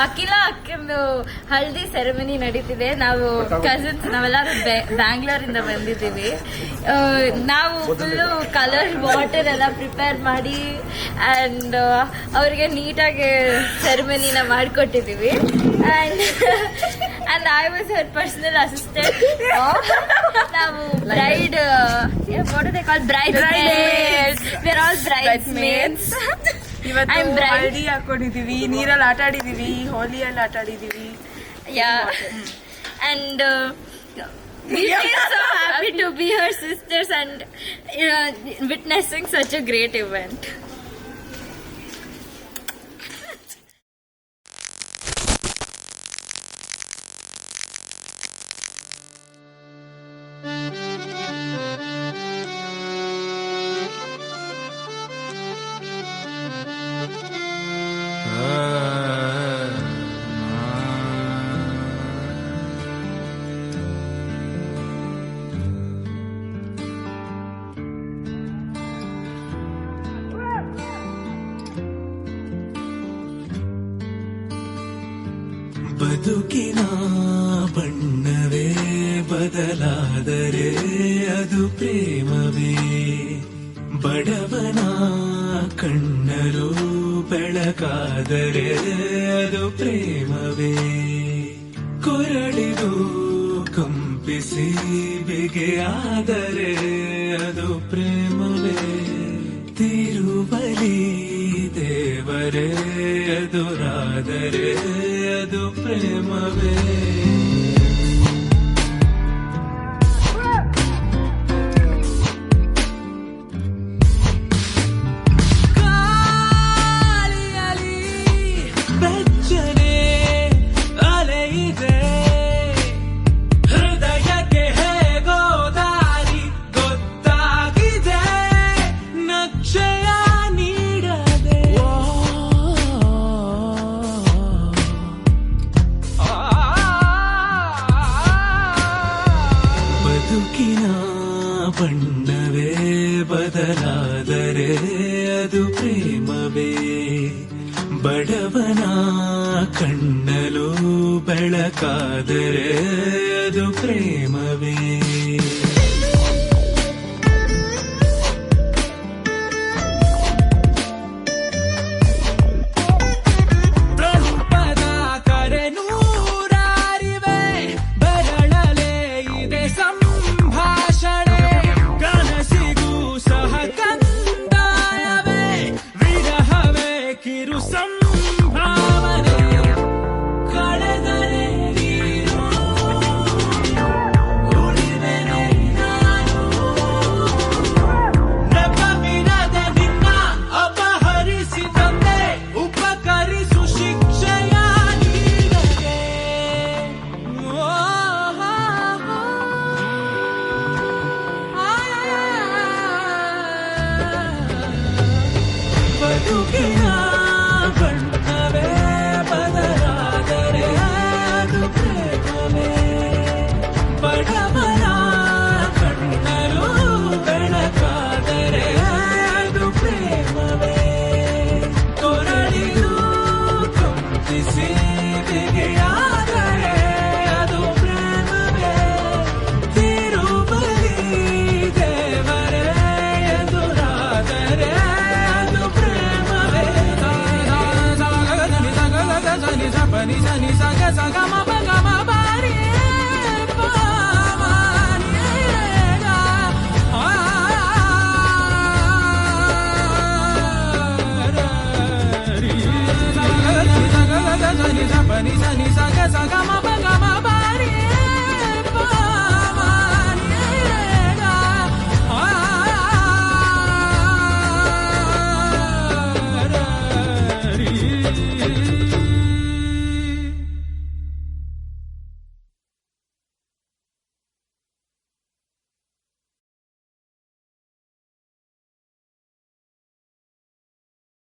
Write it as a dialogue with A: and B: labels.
A: ಅಖಿಲ ಅಕ್ಕಂದು ಹಲ್ದಿ ಸೆರೆಮನಿ ನಡೀತಿದೆ. ನಾವು ಕಸಿನ್ಸ್ ನಾವೆಲ್ಲರೂ ಬ್ಯಾಂಗ್ಳೂರಿಂದ ಬಂದಿದ್ದೀವಿ. ನಾವು ಫುಲ್ಲು ಕಲರ್ ವಾಟರ್ ಎಲ್ಲ ಪ್ರಿಪೇರ್ ಮಾಡಿ ಆ್ಯಂಡ್ ಅವ್ರಿಗೆ ನೀಟಾಗಿ ಸೆರೆಮನಿನ ಮಾಡಿಕೊಟ್ಟಿದ್ದೀವಿ. and I was her personal assistant. ನಾವು bride what do they call bridesmaids. we're all bridesmaids.
B: ಇವತ್ತು ಹಲ್ದಿ ಹಾಕೊಂಡಿದೀವಿ, ನೀರಲ್ಲಿ ಆಟ ಆಡಿದೀವಿ, ಹೋಲಿಯಲ್ಲಿ ಆಟ ಆಡಿದೀವಿ.
A: and we feel so happy to be her sisters and witnessing such a great event.
C: ಬದುಕಿನ ಬಣ್ಣವೇ ಬದಲಾದರೆ ಅದು ಪ್ರೇಮವೇ. ಬಡವನ ಕಣ್ಣರು ಬೆಳಕಾದರೆ ಅದು ಪ್ರೇಮವೇ. ಕೊರಳಿದು ಕಂಪಿಸಿ ಬಿಗೆಯಾದರೆ ಅದು ಪ್ರೇಮವೇ. ತಿರುಬಲಿ ದೇವರೇ ಎದುರಾದರೆ ಅದು ಪ್ರೇಮವೇ. ಬದುಕಿನ ಬಣ್ಣವೇ ಬದಲಾದರೆ ಅದು ಪ್ರೇಮವೇ. ಬಡವನ ಕಣ್ಣಲು ಬೆಳಕಾದರೆ ಅದು ಪ್ರೇಮವೇ. ಬದುಕಿನ ಬಣ್ಣವೇ ಬದಲಾದರೆ ಅದು ಪ್ರೇಮವೇ. ಬಡವನ ಕಣ್ಣಲು ಬೆಳಕಾದರೆ ಅದು ಪ್ರೇಮವೇ. ಕೊರಳಿದು ಕಂಪಿಸಿ ಬಿಗೆಯಾದರೆ ಅದು ಪ್ರೇಮವೇ. ತಿರುಬಲಿ ದೇವರೇ ಎದುರಾದರೆ Ni sa ni sa ga sa ga ma